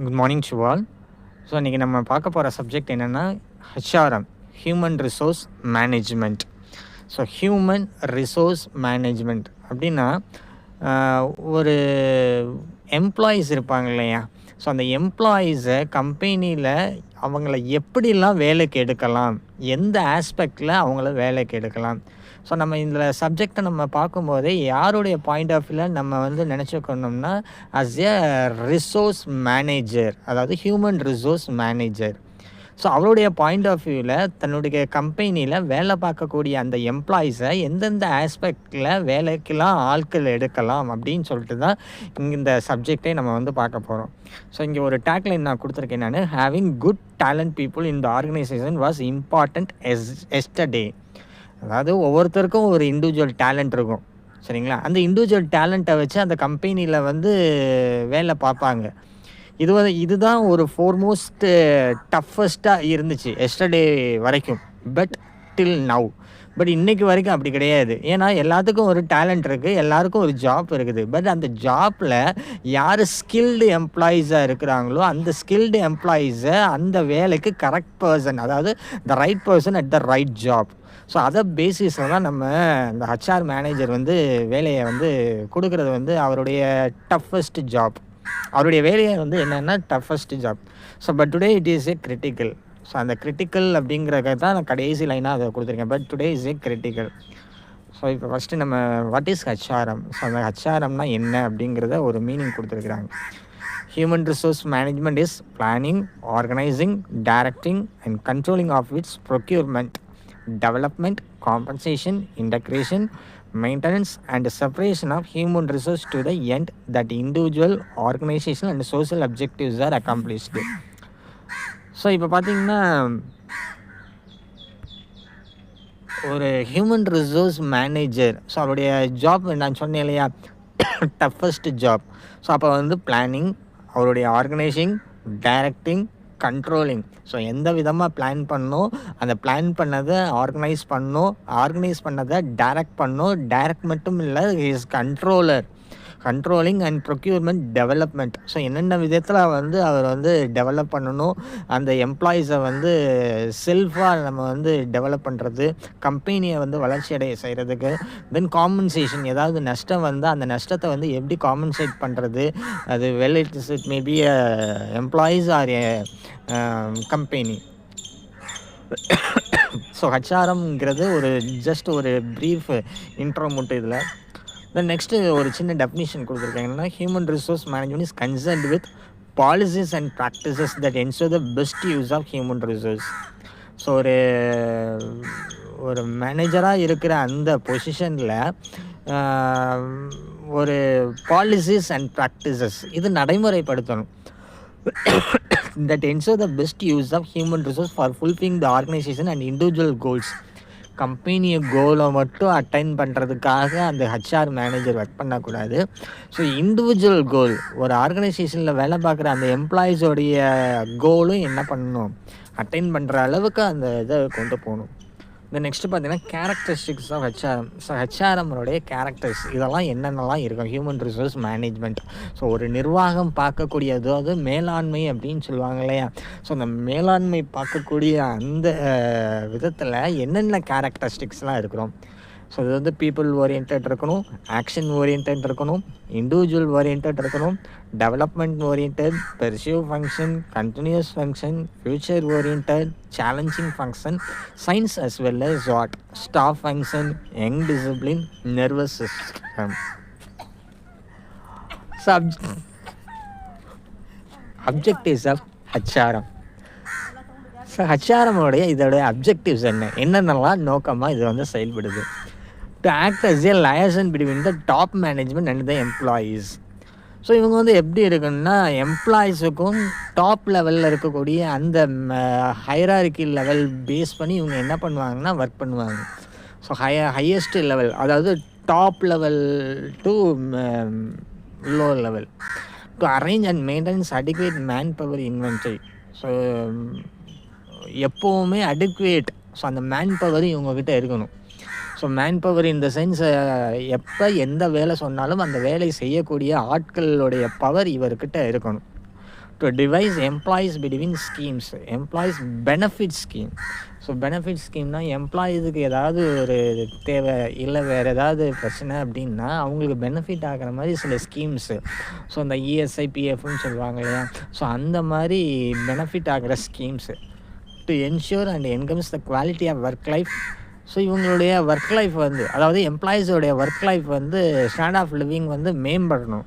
Good morning to all. So இன்றைக்கி நம்ம பார்க்க போகிற சப்ஜெக்ட் என்னென்னா HRM, human resource management. So human resource management அப்படின்னா ஒரு எம்ப்ளாயீஸ் இருப்பாங்க இல்லையா, ஸோ அந்த எம்ப்ளாயீஸை கம்பெனியில் அவங்கள எப்படிலாம் வேலைக்கு எடுக்கலாம், எந்த ஆஸ்பெக்டில் அவங்கள வேலைக்கு எடுக்கலாம். ஸோ நம்ம இந்த சப்ஜெக்டை நம்ம பார்க்கும்போதே யாருடைய பாயிண்ட் ஆஃப் வியூவில் நம்ம நினச்சிக்கணும்னா அஸ் எ ரிசோர்ஸ் மேனேஜர், அதாவது ஹியூமன் ரிசோர்ஸ் மேனேஜர். ஸோ அவருடைய பாயிண்ட் ஆஃப் வியூவில் தன்னுடைய கம்பெனியில் வேலை பார்க்கக்கூடிய அந்த எம்ப்ளாயீஸை எந்தெந்த ஆஸ்பெக்டில் வேலைக்கெல்லாம் ஆட்கள் எடுக்கலாம் அப்படின்னு சொல்லிட்டு தான் இந்த சப்ஜெக்டே நம்ம பார்க்க போகிறோம். ஸோ இங்கே ஒரு டேக்லைன் நான் கொடுத்துருக்கேன், நான் having good talent people in the organisation was important yesterday. அதாவது ஒவ்வொருத்தருக்கும் ஒரு இண்டிவிஜுவல் டேலண்ட் இருக்கும், சரிங்களா? அந்த இண்டிவிஜுவல் டேலண்ட்டை வச்சு அந்த கம்பெனியில் வேலை பார்ப்பாங்க. இதுதான் ஒரு ஃபோர்மோஸ்ட் டஃபஸ்ட்டாக இருந்துச்சு எஸ்டர்டே வரைக்கும். பட் டில் நவ், பட் இன்றைக்கி வரைக்கும் அப்படி கிடையாது. ஏன்னா எல்லாத்துக்கும் ஒரு டேலண்ட் இருக்குது, எல்லாருக்கும் ஒரு ஜாப் இருக்குது. பட் அந்த ஜாப்பில் யார் ஸ்கில்டு எம்ப்ளாயீஸாக இருக்கிறாங்களோ அந்த ஸ்கில்டு எம்ப்ளாயீஸை அந்த வேலைக்கு கரெக்ட் பர்சன், அதாவது the right person at the right job. So அதை பேசிஸில் தான் நம்ம இந்த ஹெச்ஆர் மேனேஜர் வேலையை கொடுக்குறது அவருடைய டஃபஸ்ட் ஜாப். அவருடைய வேலையை என்னென்னா toughest job. So but today it is a critical. So அந்த கிரிட்டிக்கல் அப்படிங்கிறத தான் நான் கடைசி லைனாக அதை கொடுத்துருக்கேன். But today is a critical. So இப்போ ஃபஸ்ட்டு நம்ம வாட் இஸ் ஹெச்ஆர்எம், ஸோ அந்த ஹெச்ஆர்எம்னா என்ன அப்படிங்கிறத ஒரு மீனிங் கொடுத்துருக்குறாங்க. Human resource management is planning, organising, directing and controlling of its procurement, development, compensation, integration, maintenance and separation of human resource to the end that individual, organization and social objectives are accomplished. So இப்போ பார்த்தீங்கன்னா ஒரு human resource manager, so அவருடைய job நான் சொன்னேன் இல்லையா, toughest job. So அப்போ planning, அவருடைய organising, directing, controlling. So எந்த விதமாக பிளான் பண்ணணும், அந்த பிளான் பண்ணதை ஆர்கனைஸ் பண்ணணும், ஆர்கனைஸ் பண்ணதை டைரக்ட் பண்ணணும். டைரக்ட் மட்டும் இல்லை, is controller, controlling and procurement, development. So என்னென்ன விதத்தில் அவர் டெவலப் பண்ணணும், அந்த எம்ப்ளாயீஸை செல்ஃபாக நம்ம டெவலப் பண்ணுறது, கம்பெனியை வளர்ச்சி அடைய செய்கிறதுக்கு. தென் காம்பன்சேஷன், ஏதாவது நஷ்டம் அந்த நஷ்டத்தை எப்படி காம்பன்சேட் பண்ணுறது, அது well it maybe employees are a company. So ஹெச்ஆர்எம்ங்கிறது ஜஸ்ட் ஒரு ப்ரீஃப் இன்ட்ரோ மட்டும். இதில் தென் நெக்ஸ்ட்டு ஒரு சின்ன டெஃபினிஷன் கொடுத்துருக்காங்கன்னா, human resource management is concerned with policies and practices that ensure the best use of human resource. So ஒரு மேனேஜராக இருக்கிற அந்த பொசிஷனில் ஒரு பாலிசிஸ் அண்ட் ப்ராக்டிசஸ் இது நடைமுறைப்படுத்தணும். that ensure the best use of human resource for fulfilling the organization and individual goals. கம்பெனியை கோலை மட்டும் அட்டைன் பண்ணுறதுக்காக அந்த ஹெச்ஆர் மேனேஜர் ஒர்க் பண்ணக்கூடாது. ஸோ இண்டிவிஜுவல் கோல், ஒரு ஆர்கனைசேஷனில் வேலை பார்க்குற அந்த எம்ப்ளாயீஸோடைய கோலும் என்ன பண்ணணும், அட்டைன் பண்ணுற அளவுக்கு அந்த இதை கொண்டு போகணும். இந்த நெக்ஸ்ட்டு பார்த்தீங்கன்னா கேரக்டரிஸ்டிக்ஸ் ஆஃப் ஹெச்ஆர்எம். ஸோ ஹெச்ஆர்எம்னுடைய கேரக்டர்ஸ் இதெல்லாம் என்னென்னலாம் இருக்கும் ஹியூமன் ரிசோர்ஸ் மேனேஜ்மெண்ட். ஸோ ஒரு நிர்வாகம் பார்க்கக்கூடியது, அது மேலாண்மை அப்படின்னு சொல்லுவாங்க இல்லையா. ஸோ அந்த மேலாண்மை பார்க்கக்கூடிய அந்த விதத்தில் என்னென்ன கேரக்டரிஸ்டிக்ஸ்லாம் இருக்கிறோம். ஸோ இது பீப்புள் ஓரியன்ட் இருக்கணும், ஆக்ஷன் ஓரியன்ட் இருக்கணும், இண்டிவிஜுவல் ஓரியன்ட் இருக்கணும், development orient, pervasive function, continuous function, future orient, challenging function, science as well as what, staff function, young discipline, nervous system. So objectives of HRM. So ஹெச்ஆர்எம்மோடைய இதோடைய objectives என்னென்னலாம் நோக்கமாக இது செயல்படுது. To act as a liaison between the top management and the employees. So இவங்க எப்படி இருக்குன்னா, எம்ப்ளாயீஸுக்கும் top லெவலில் இருக்கக்கூடிய அந்த ஹைரார்கி லெவல் பேஸ் பண்ணி இவங்க என்ன பண்ணுவாங்கன்னா ஒர்க் பண்ணுவாங்க. ஸோ ஹையஸ்ட் லெவல், அதாவது top level to low level, to arrange and maintenance adequate man power inventory. So எப்போவுமே அடிக்குவேட், ஸோ அந்த மேன் பவர் இவங்கக்கிட்ட இருக்கணும். So man power in the sense எப்போ எந்த வேலை சொன்னாலும் அந்த வேலை செய்யக்கூடிய ஆட்களுடைய பவர் இவர்கிட்ட இருக்கணும். To devise employees between schemes, employees benefit scheme. So benefit ஸ்கீம்னால் எம்ப்ளாயீஸுக்கு ஏதாவது ஒரு தேவை இல்லை வேறு ஏதாவது பிரச்சனை அப்படின்னா அவங்களுக்கு பெனிஃபிட் ஆகிற மாதிரி சில ஸ்கீம்ஸு. ஸோ இந்த இஎஸ்ஐ பிஎஃப்னு சொல்லுவாங்க இல்லையா, ஸோ அந்த மாதிரி பெனிஃபிட் ஆகிற schemes to ensure and encompass the quality of work life. So இவங்களுடைய ஒர்க் லைஃப் வந்து, அதாவது எம்ப்ளாயீஸோடைய ஒர்க் லைஃப் வந்து ஸ்டாண்டர்ட் ஆஃப் லிவிங் வந்து மேம்படணும்.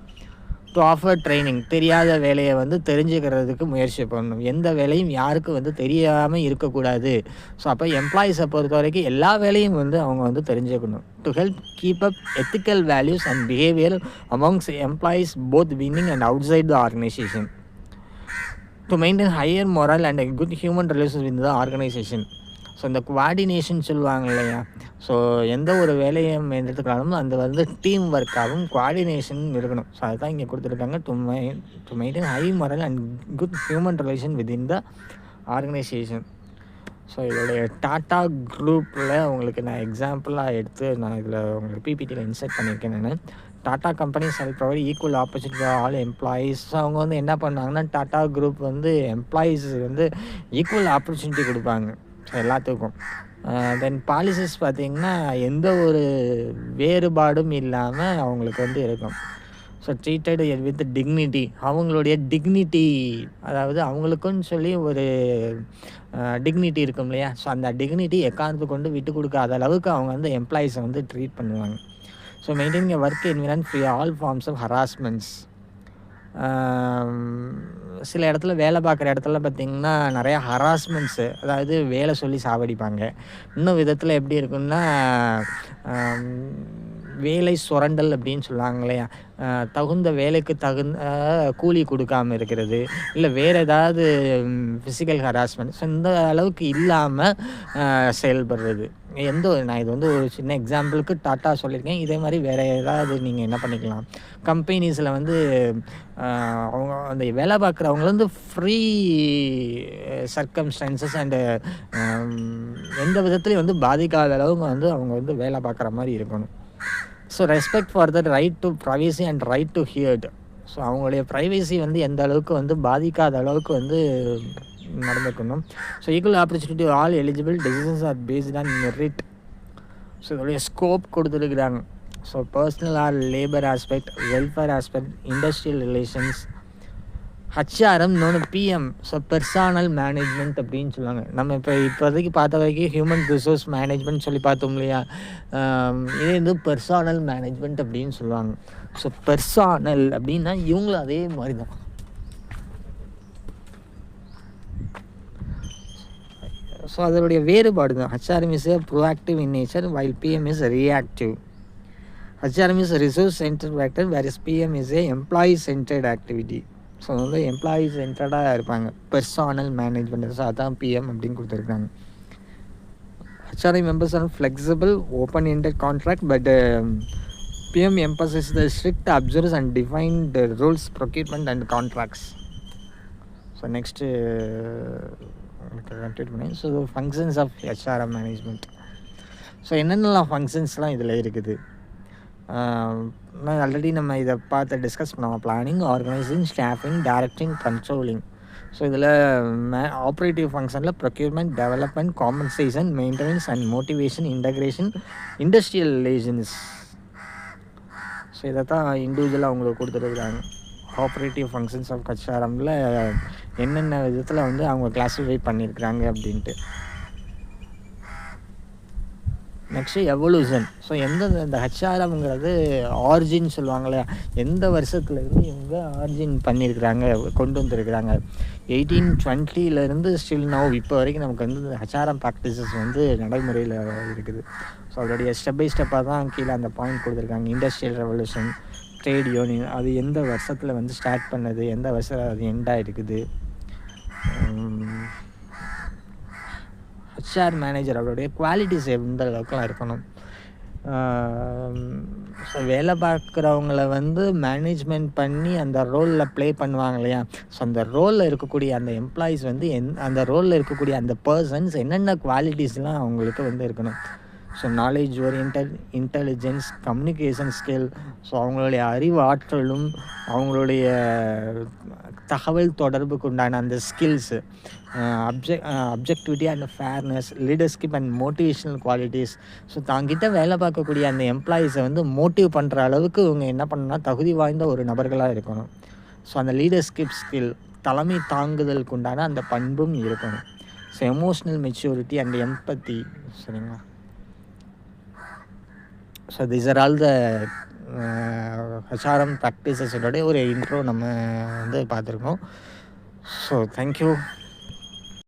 டு ஆஃபர் ட்ரைனிங், தெரியாத வேலையை வந்து தெரிஞ்சுக்கிறதுக்கு முயற்சி பண்ணணும். எந்த வேலையும் யாருக்கு வந்து தெரியாமல் இருக்கக்கூடாது. ஸோ அப்போ எம்ப்ளாயீஸை பொறுத்த வரைக்கும் எல்லா வேலையும் வந்து அவங்க வந்து தெரிஞ்சுக்கணும். To help keep up ethical values and behaviour amongst employees both within and outside the organisation. To maintain higher morale and good human relations with the organisation. So இந்த கோஆர்டினேஷன் சொல்லுவாங்க இல்லையா, ஸோ எந்த ஒரு வேலையை எடுத்துக்கிட்டாலும் அந்த வந்து team ஒர்க்காகவும் கோஆர்டினேஷன் இருக்கணும். ஸோ அதுதான் இங்கே கொடுத்துருக்காங்க. To maintain high morale and good human relation within the organisation. So இதோடைய டாட்டா குரூப்பில் உங்களுக்கு நான் எக்ஸாம்பிளாக எடுத்து நான் இதில் உங்களுக்கு பிபிடியில் இன்சர்ட் பண்ணியிருக்கேன். நான் tata companies help provide equal opportunity for all employees. So அவங்க வந்து என்ன பண்ணாங்கன்னா, டாட்டா குரூப் வந்து எம்ப்ளாயீஸ் வந்து ஈக்குவல் ஆப்பர்ச்சுனிட்டி கொடுப்பாங்க எல்லாத்துக்கும். தென் பாலிசிஸ் பார்த்திங்கன்னா எந்த ஒரு வேறுபாடும் இல்லாமல் அவங்களுக்கு வந்து இருக்கும். ஸோ ட்ரீட்டட் வித் டிக்னிட்டி, அவங்களுடைய டிக்னிட்டி, அதாவது அவங்களுக்குன்னு சொல்லி ஒரு டிக்னிட்டி இருக்கும் இல்லையா, ஸோ அந்த டிக்னிட்டி எக்காரணத்தை கொண்டு விட்டு கொடுக்காத அளவுக்கு அவங்க வந்து எம்ப்ளாயீஸை வந்து ட்ரீட் பண்ணுவாங்க. So maintaining work environment free all forms of harassments. சில இடத்துல வேலை பார்க்குற இடத்துல பார்த்திங்கன்னா நிறையா ஹராஸ்மெண்ட்ஸு, அதாவது வேலை சொல்லி சாவடிப்பாங்க. இன்னும் விதத்தில் எப்படி இருக்குன்னா, வேலை சுரண்டல் அப்படின்னு சொல்லுவாங்க இல்லையா, தகுந்த வேலைக்கு கூலி கொடுக்காமல் இருக்கிறது, இல்லை வேறு ஏதாவது ஃபிசிக்கல் ஹராஸ்மெண்ட், ஸோ இந்த அளவுக்கு இல்லாமல் செயல்படுறது. நான் இது வந்து ஒரு சின்ன எக்ஸாம்பிளுக்கு டாட்டா சொல்லியிருக்கேன். இதே மாதிரி வேறு ஏதாவது நீங்கள் என்ன பண்ணிக்கலாம். கம்பெனிஸில் வந்து அவங்க அந்த வேலை பார்க்குறவங்க வந்து ஃப்ரீ சர்க்கம்ஸ்டான்சஸ் அண்டு எந்த விதத்துலையும் வந்து பாதிக்காத அளவுக்கு வந்து அவங்க வந்து வேலை பார்க்குற மாதிரி இருக்கணும். So respect for the right to privacy and right to heard. So அவங்களுடைய ப்ரைவசி வந்து எந்த அளவுக்கு வந்து பாதிக்காத அளவுக்கு வந்து நடந்துக்கணும். So equal opportunity all eligible decisions are based on merit. So இதோடைய ஸ்கோப் கொடுத்துருக்குறாங்க. So personal or labour aspect, welfare aspect, industrial relations, HRM இன்னொன்று பிஎம். ஸோ பெர்சானல் மேனேஜ்மெண்ட் அப்படின்னு சொல்லுவாங்க. நம்ம இப்போதைக்கு பார்த்த வரைக்கும் ஹியூமன் ரிசோர்ஸ் மேனேஜ்மெண்ட் சொல்லி பார்த்தோம் இல்லையா, இதே வந்து பெர்சானல் மேனேஜ்மெண்ட் அப்படின்னு சொல்லுவாங்க. ஸோ பெர்சானல் அப்படின்னா இவங்களும் அதே மாதிரி தான். ஸோ அதனுடைய வேறுபாடு தான். HRM is proactive in nature while PM is reactive. HRM is resource centred factor where PM is employee centred activity. So வந்து எம்ப்ளாயி சென்டர்டாக இருப்பாங்க. பெர்சானல் மேனேஜ்மெண்ட், ஸோ அதான் பிஎம் அப்படின்னு கொடுத்துருக்காங்க. HRM members are flexible open ended contract, but PM emphasises the strict observes and defined rules procurement and contracts. So next continue பண்ணி. So functions of HRM management. So என்னென்னலாம் ஃபங்க்ஷன்ஸ்லாம் இதில் இருக்குது. Already நம்ம இதை பார்த்து டிஸ்கஸ் பண்ணுவோம். Planning, organising, staffing, directing, controlling. So இதில் ஆப்ரேட்டிவ் ஃபங்க்ஷனில் procurement, development, compensation, maintenance and motivation, integration, industrial relations. So இதை தான் இண்டிவிஜுவலாக அவங்களுக்கு கொடுத்துருக்குறாங்க. ஆப்ரேட்டிவ் ஃபங்க்ஷன்ஸ் ஆஃப் ஹெச்ஆர்எம்மில் என்னென்ன விதத்தில் வந்து அவங்க கிளாஸிஃபை பண்ணியிருக்கிறாங்க அப்படின்ட்டு. Next evolution. ஸோ இந்த ஹெச்ஆர்எம்ங்கிறது ஆர்ஜின் சொல்லுவாங்க இல்லையா, எந்த வருஷத்துலேருந்து இவங்க ஆர்ஜின் பண்ணியிருக்கிறாங்க, கொண்டு வந்துருக்குறாங்க. 1820 ஸ்டில் நவ் இப்போ வரைக்கும் நமக்கு வந்து இந்த ஹெச்ஆர்எம் ப்ராக்டிசஸ் வந்து நடைமுறையில் இருக்குது. ஸோ அதோடைய ஸ்டெப் பை ஸ்டெப்பாக தான் கீழே அந்த பாயிண்ட் கொடுத்துருக்காங்க. இண்டஸ்ட்ரியல் ரெவல்யூஷன், ட்ரேட் யூனியன், அது எந்த வருஷத்தில் வந்து ஸ்டார்ட் பண்ணது, எந்த வருஷத்தில் அது எண்டாக இருக்குது. ஹெச்ஆர் மேனேஜர் அவருடைய குவாலிட்டிஸ் எந்த அளவுக்குலாம் இருக்கணும். ஸோ வேலை பார்க்குறவங்கள வந்து மேனேஜ்மெண்ட் பண்ணி அந்த ரோலில் ப்ளே பண்ணுவாங்க இல்லையா, ஸோ அந்த ரோலில் இருக்கக்கூடிய அந்த எம்ப்ளாயீஸ் வந்து அந்த ரோலில் இருக்கக்கூடிய அந்த பர்சன்ஸ் என்னென்ன குவாலிட்டிஸ்லாம் அவங்களுக்கு வந்து இருக்கணும். So knowledge oriented, intelligence, communication skill, so அவங்களுடைய அறிவு ஆற்றலும் அவங்களுடைய தகவல் தொடர்புக்கு உண்டான அந்த skills, objectivity and fairness, leadership and motivational qualities. So தாங்கிட்ட வேலை பார்க்கக்கூடிய அந்த எம்ப்ளாயீஸை வந்து மோட்டிவ் பண்ணுற அளவுக்கு இவங்க என்ன பண்ணணும்னா தகுதி வாய்ந்த ஒரு நபர்களாக இருக்கணும். ஸோ அந்த லீடர்ஷிப் ஸ்கில், தலைமை தாங்குதலுக்கு உண்டான அந்த பண்பும் இருக்கணும். So emotional maturity and empathy. சரிங்களா? So this are all the HRM ப்ராக்டிசஸோட ஒரு இன்ட்ரோ நம்ம வந்து பார்த்துருக்கோம். So thank you.